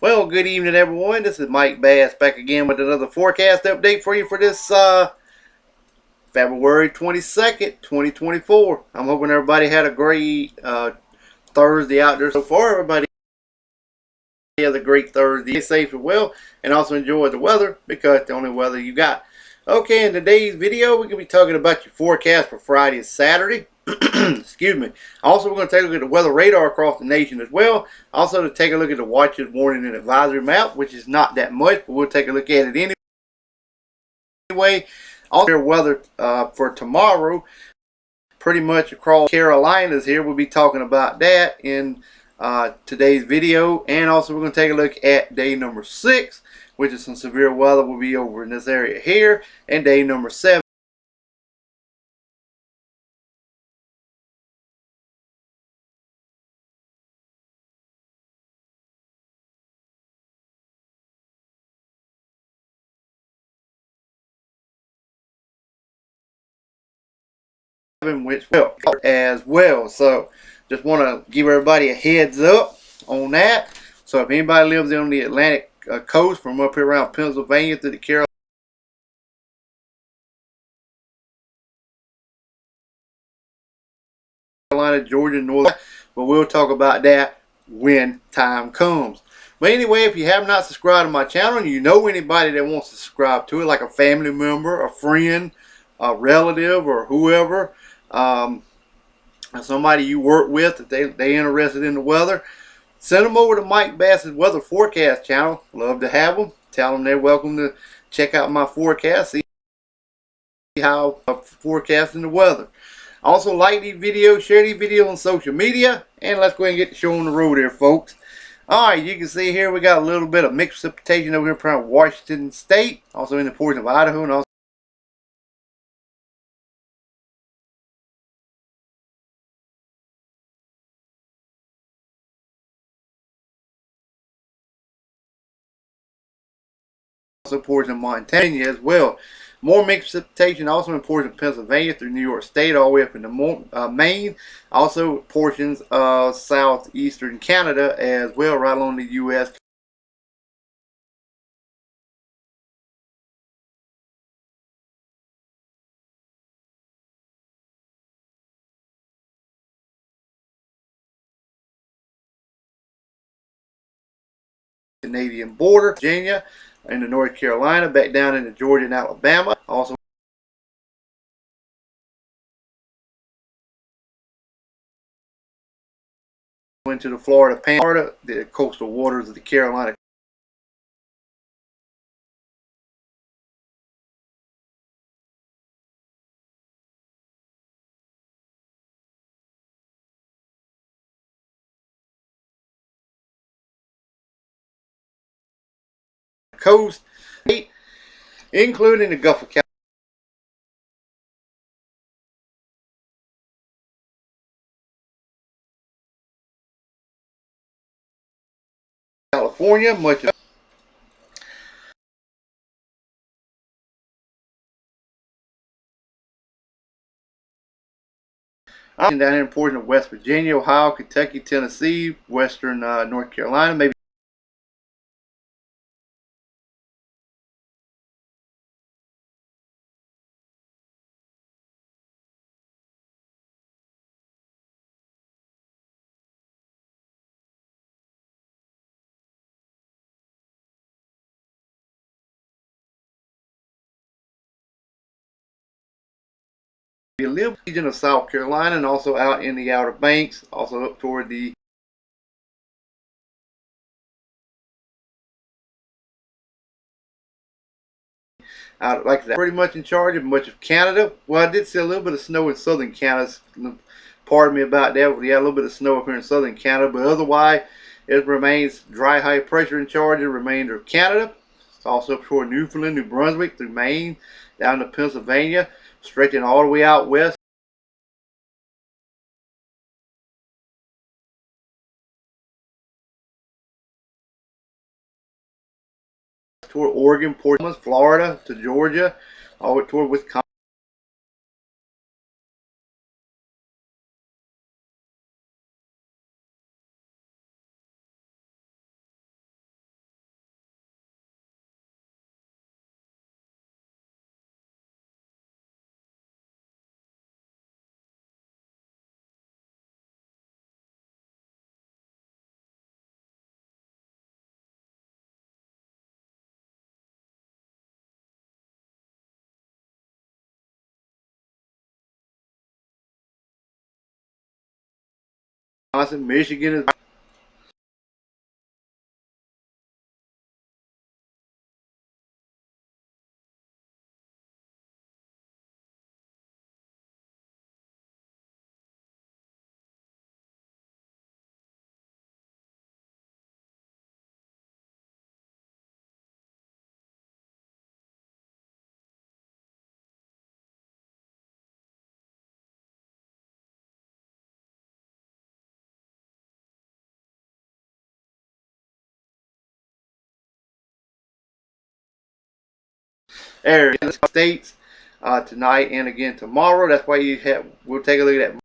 Well, good evening, everyone. This is Mike Bass back again with another forecast update for you for this February 22nd, 2024. I'm hoping everybody had a great Thursday out there so far. Everybody has a great Thursday. Stay safe and well, and also enjoy the weather because it's the only weather you got. Okay, in today's video, we're going to be talking about your forecast for Friday and Saturday. Excuse me. Also, we're going to take a look at the weather radar across the nation as well. Also, to take a look at the watches, warning, and advisory map, which is not that much, but we'll take a look at it anyway. Also, weather for tomorrow, pretty much across Carolinas here. We'll be talking about that in today's video. And also, we're going to take a look at day number 6, which is some severe weather will be over in this area here, and day number 7. Which will as well. So just want to give everybody a heads up on that. So if anybody lives on the Atlantic coast from up here around Pennsylvania to the Carolina, Georgia, North, but we'll talk about that when time comes. But anyway, if you have not subscribed to my channel and you know anybody that wants to subscribe to it, like a family member, a friend, a relative, or whoever, somebody you work with that they interested in the weather, send them over to Mike Bass's Weather Forecast channel. Love to have them. Tell them they're welcome to check out my forecast, see how I'm forecasting the weather. Also, like these videos, share these videos on social media, and let's go ahead and get the show on the road here, folks. Alright, you can see here we got a little bit of mixed precipitation over here around Washington State, also in the portion of Idaho, and also portion of Montana as well. More mixed precipitation also in portions of Pennsylvania through New York State all the way up into Maine. Also portions of southeastern Canada as well, right along the U.S. Canadian border, Virginia, into North Carolina, back down into Georgia and Alabama. Also into the Florida Panhandle, the coastal waters of the Carolina coast, including the Gulf of California, much of down here in portion of West Virginia, Ohio, Kentucky, Tennessee, western North Carolina, maybe a little region of South Carolina, and also out in the Outer Banks, also up toward the out like that. Pretty much in charge of much of Canada. Well, I did see a little bit of snow in southern Canada. Pardon me about that. We got a little bit of snow up here in southern Canada, but otherwise it remains dry high pressure in charge of the remainder of Canada. It's also up toward Newfoundland, New Brunswick, through Maine, down to Pennsylvania, stretching all the way out west toward Oregon, Portland, Florida, to Georgia, all the way toward Wisconsin. Michigan is area in the states tonight and again tomorrow. That's why we'll take a look at that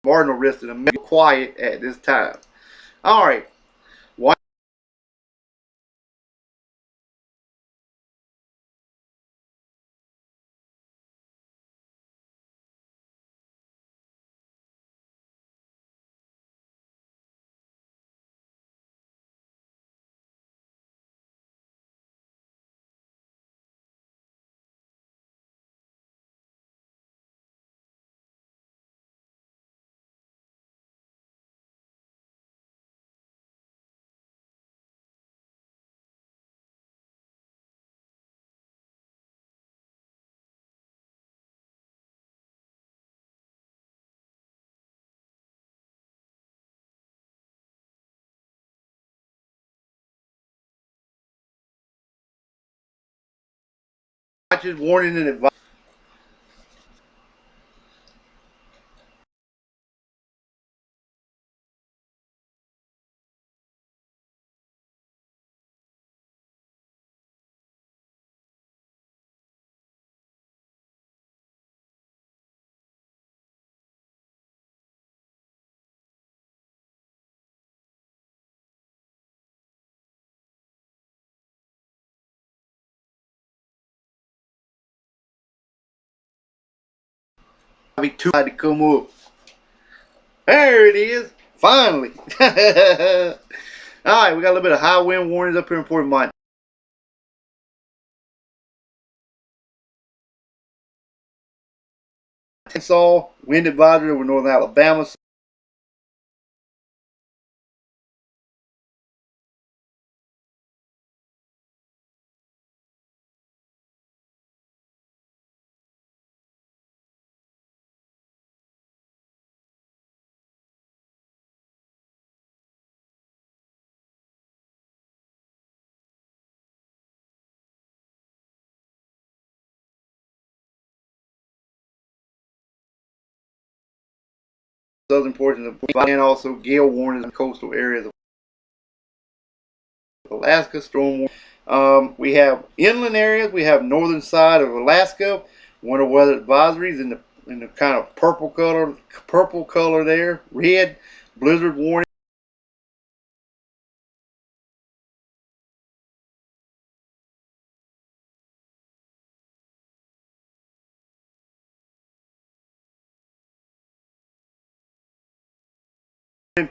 marginal risk and I'm quiet at this time. All right. Watches, warning, and advice. Be too hard to come up. There it is. Finally. All right, we got a little bit of high wind warnings up here in Port Mont. Arkansas, wind advisory over northern Alabama. Southern portions of and also gale warnings in coastal areas of Alaska, storm warning. We have inland areas. We have northern side of Alaska. Winter weather advisories in the kind of purple color there. Red blizzard warning.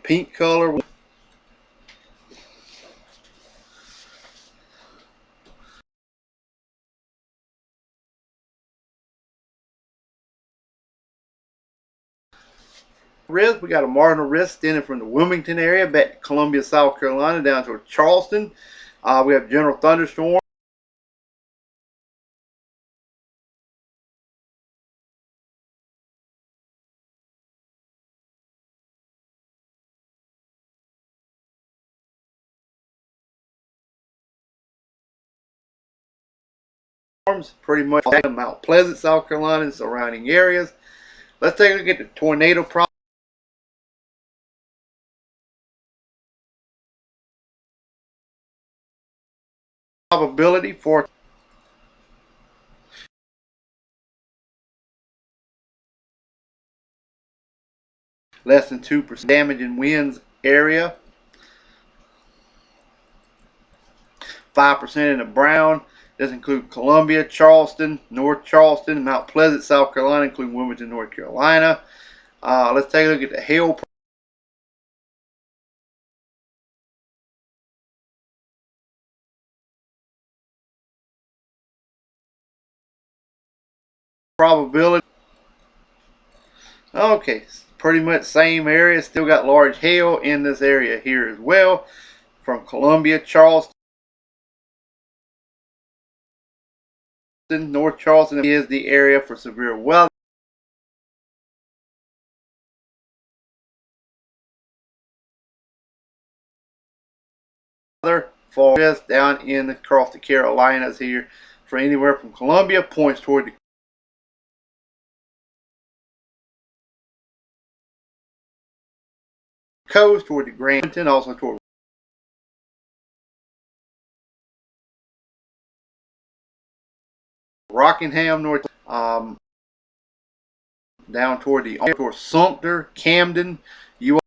Pink color. Risk. We got a marginal risk extending from the Wilmington area back to Columbia, South Carolina, down to Charleston. We have general thunderstorms. Pretty much Mount Pleasant, South Carolina, and surrounding areas. Let's take a look at the tornado probability for less than 2% damage in winds area, 5% in the brown. This includes Columbia, Charleston, North Charleston, Mount Pleasant, South Carolina, including Wilmington, North Carolina. Let's take a look at the hail probability. Okay, pretty much same area. Still got large hail in this area here as well. From Columbia, Charleston, North Charleston is the area for severe weather. For just down in across the Carolinas here, for anywhere from Columbia points toward the coast, toward the Grand, also toward Rockingham, North, down toward the toward Sumter, Camden. You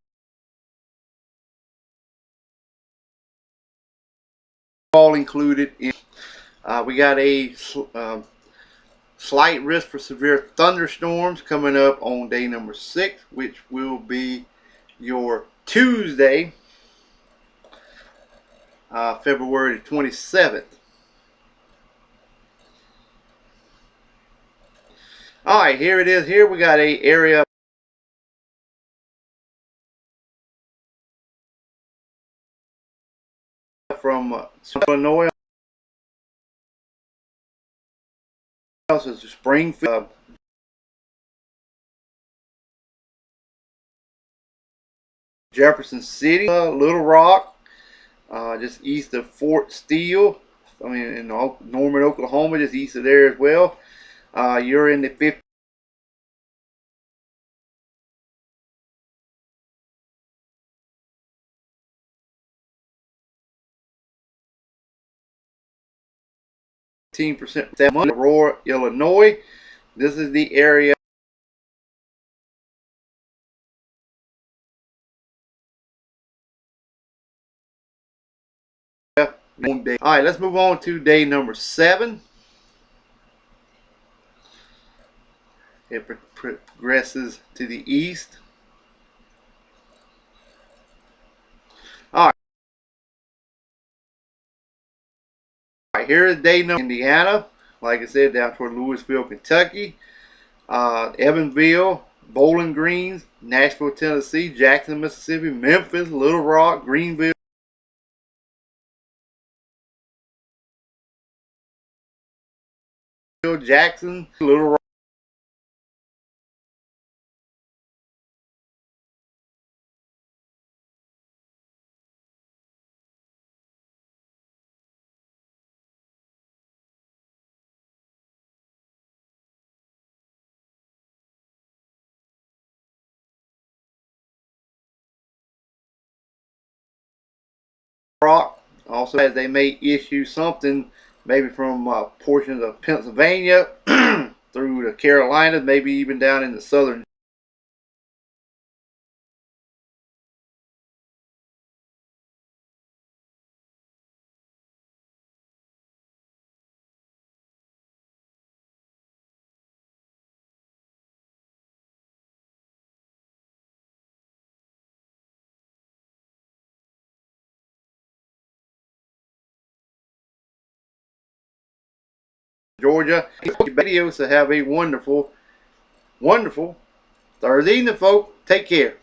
all included in. We got a slight risk for severe thunderstorms coming up on day number 6, which will be your Tuesday, February 27th. All right, here it is. Here we got a area from Illinois, also Springfield, Jefferson City, Little Rock, just east of Fort Steele. I mean, in Norman, Oklahoma, just east of there as well. You're in the 15% that money. Aurora, Illinois. This is the area. All right, let's move on to day number 7. It progresses to the east. All right, here's day number Indiana. Like I said, down toward Louisville, Kentucky, Evansville, Bowling Green, Nashville, Tennessee, Jackson, Mississippi, Memphis, Little Rock, Greenville, Jackson, Little Rock. Also, as they may issue something maybe from portions of Pennsylvania through the Carolinas, maybe even down in the southern Georgia. Videos to have a wonderful, wonderful Thursday evening, folks. Take care.